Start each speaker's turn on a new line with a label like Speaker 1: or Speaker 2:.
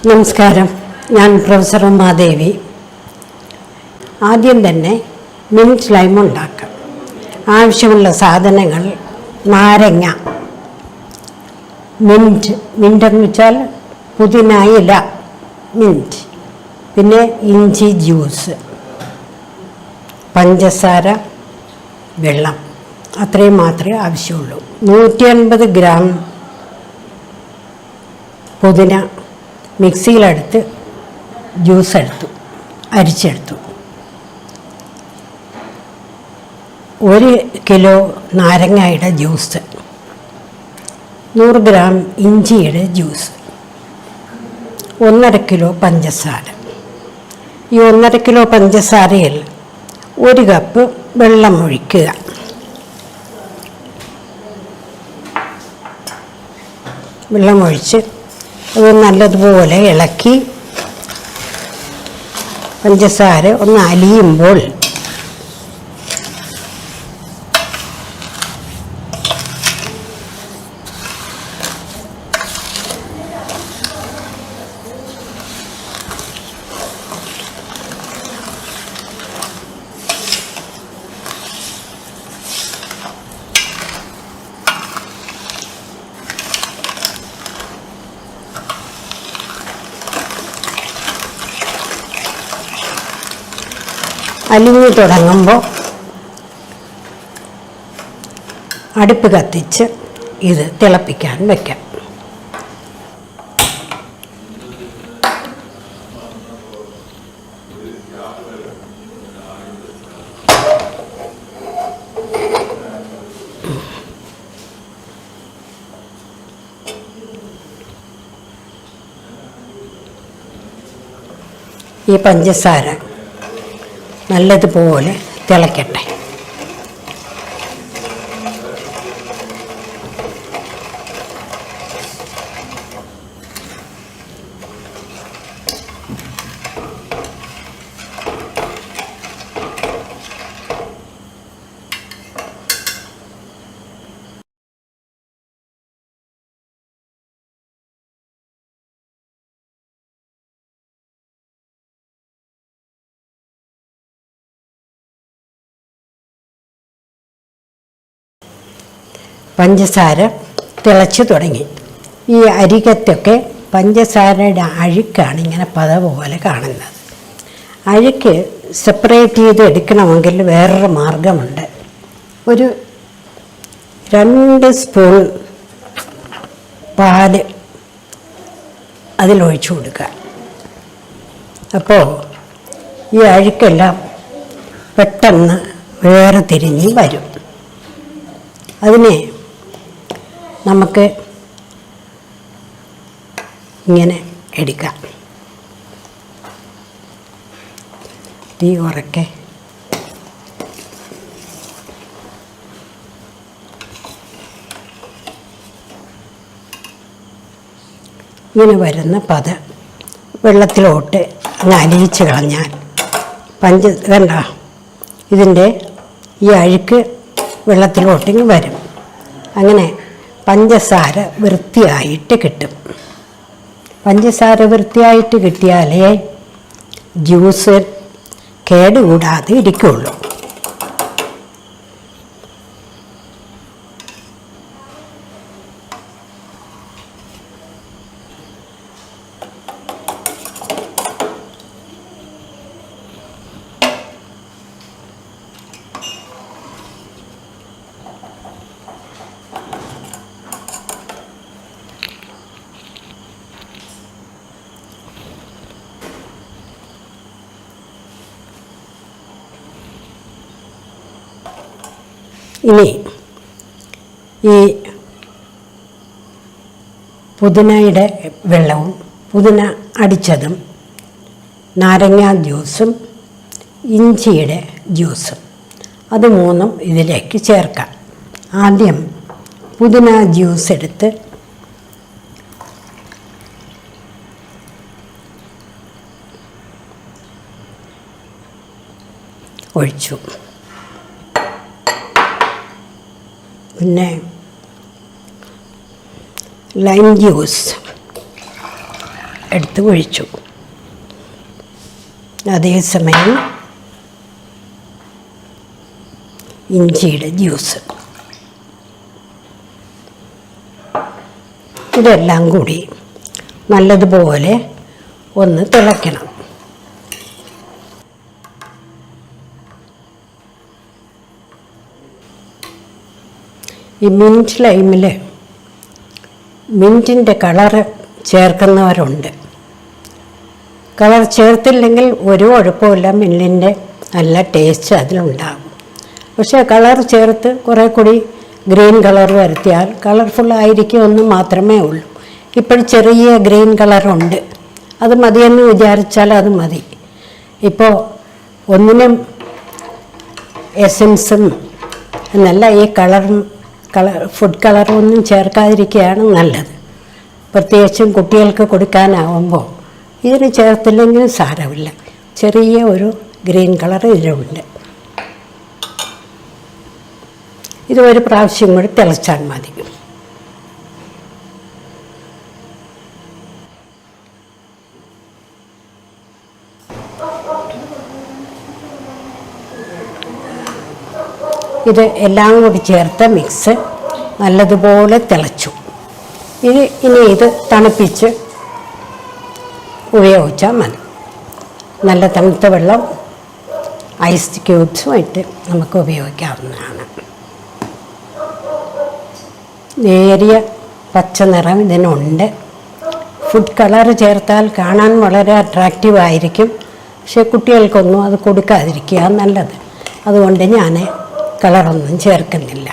Speaker 1: നമസ്കാരം, ഞാൻ പ്രൊഫസർ ഉമാദേവി. ആദ്യം തന്നെ മിൻറ്റ് ലൈം ഉണ്ടാക്കാം. ആവശ്യമുള്ള സാധനങ്ങൾ: നാരങ്ങ, മിൻറ്റെന്ന് വെച്ചാൽ പുതിന ഇല, മിൻറ്റ്, പിന്നെ ഇഞ്ചി ജ്യൂസ്, പഞ്ചസാര, വെള്ളം. അത്രയും മാത്രമേ ആവശ്യമുള്ളൂ. 150 ഗ്രാം പുതിന മിക്സിയിലെടുത്ത് അരിച്ചെടുത്തു. 1 കിലോ നാരങ്ങയുടെ ജ്യൂസ്, 100 ഗ്രാം ഇഞ്ചിയുടെ ജ്യൂസ്, 1.5 കിലോ പഞ്ചസാര. ഈ 1.5 കിലോ പഞ്ചസാരയിൽ 1 കപ്പ് വെള്ളം ഒഴിക്കുക. വെള്ളമൊഴിച്ച് അത് നല്ലതുപോലെ ഇളക്കി പഞ്ചസാര ഒന്ന് അലിയുമ്പോൾ അലിഞ്ഞു തുടങ്ങുമ്പോൾ അടുപ്പ് കത്തിച്ച് ഇത് തിളപ്പിക്കാൻ വയ്ക്കാം. ഈ പഞ്ചസാര നല്ലതുപോലെ തിളയ്ക്കട്ടെ. പഞ്ചസാര തിളച്ചു തുടങ്ങി. ഈ അരികത്തൊക്കെ പഞ്ചസാരയുടെ അഴുക്കാണ് ഇങ്ങനെ പത പോലെ കാണുന്നത്. അഴുക്ക് സെപ്പറേറ്റ് ചെയ്ത് എടുക്കണമെങ്കിൽ വേറൊരു മാർഗമുണ്ട്. ഒരു 2 സ്പൂൺ പാല് അതിലൊഴിച്ചു കൊടുക്കുക. അപ്പോൾ ഈ അഴുക്കെല്ലാം പെട്ടെന്ന് വേറെ തിരിഞ്ഞ് വരും. അതിനെ നമുക്ക് ഇങ്ങനെ എടുക്കാം. തീ ഉറക്കെ ഇങ്ങനെ വരുന്ന പത വെള്ളത്തിലോട്ട് അങ്ങ് അലിയിച്ച് കളഞ്ഞാൽ കണ്ട ഇതിൻ്റെ ഈ അഴുക്ക് വെള്ളത്തിലോട്ടിങ്ങ് വരും. അങ്ങനെ പഞ്ചസാര വൃത്തിയായിട്ട് കിട്ടും. പഞ്ചസാര വൃത്തിയായിട്ട് കിട്ടിയാലേ ജ്യൂസ് കേടുകൂടാതെ ഇരിക്കുള്ളൂ. ഇനി ഈ പുതിനയുടെ വെള്ളവും പുതിന അടിച്ചതും നാരങ്ങ ജ്യൂസും ഇഞ്ചിയുടെ ജ്യൂസും അത് 3 ഇതിലേക്ക് ചേർക്കാം. ആദ്യം പുതിന ജ്യൂസ് എടുത്ത് ഒഴിച്ചു. പിന്നെ ലൈം ജ്യൂസ്, എടുത്ത് ഒഴിച്ചു. അതേസമയം ഇഞ്ചിയുടെ ജ്യൂസ്, ഇതെല്ലാം കൂടി നല്ലതുപോലെ ഒന്ന് തിളയ്ക്കണം. ഈ മിൻറ്റ് ലൈമിൽ മിൻറ്റിൻ്റെ കളറ് ചേർക്കുന്നവരുണ്ട്. കളർ ചേർത്തില്ലെങ്കിൽ ഒരു കുഴപ്പമില്ല, മിൻറ്റിൻ്റെ നല്ല ടേസ്റ്റ് അതിലുണ്ടാകും. പക്ഷേ കളർ ചേർത്ത് കുറേ കൂടി ഗ്രീൻ കളർ വരുത്തിയാൽ കളർഫുള്ളായിരിക്കുമെന്ന് മാത്രമേ ഉള്ളൂ. ഇപ്പോൾ ചെറിയ ഗ്രീൻ കളറുണ്ട്, അത് മതിയെന്ന് വിചാരിച്ചാൽ അത് മതി. ഇപ്പോൾ ഒന്നിനും എസൻസും എന്നല്ല, ഈ ഫുഡ് കളറൊന്നും ചേർക്കാതിരിക്കുകയാണ് നല്ലത്. പ്രത്യേകിച്ചും കുട്ടികൾക്ക് കൊടുക്കാനാവുമ്പോൾ ഇതിന് ചേർത്തില്ലെങ്കിലും സാരമില്ല. ചെറിയ ഒരു ഗ്രീൻ കളർ ഇതിലുണ്ട്. ഇത് ഒരു പ്രാവശ്യം കൂടി തിളച്ചാൽ മതി. ഇത് എല്ലാം കൂടി ചേർത്ത മിക്സ് നല്ലതുപോലെ തിളച്ചു. ഇനി ഇത് തണുപ്പിച്ച് ഉപയോഗിച്ചാൽ മതി. നല്ല തണുത്ത വെള്ളം ഐസ് ക്യൂബ്സുമായിട്ട് നമുക്ക് ഉപയോഗിക്കാവുന്നതാണ്. നേരിയ പച്ച നിറം ഇതിനുണ്ട്. ഫുഡ് കളർ ചേർത്താൽ കാണാൻ വളരെ അട്രാക്റ്റീവ് ആയിരിക്കും. പക്ഷേ കുട്ടികൾക്കൊന്നും അത് കൊടുക്കാതിരിക്കുക നല്ലത്. അതുകൊണ്ട് ഞാൻ കളറൊന്നും ചേർക്കുന്നില്ല.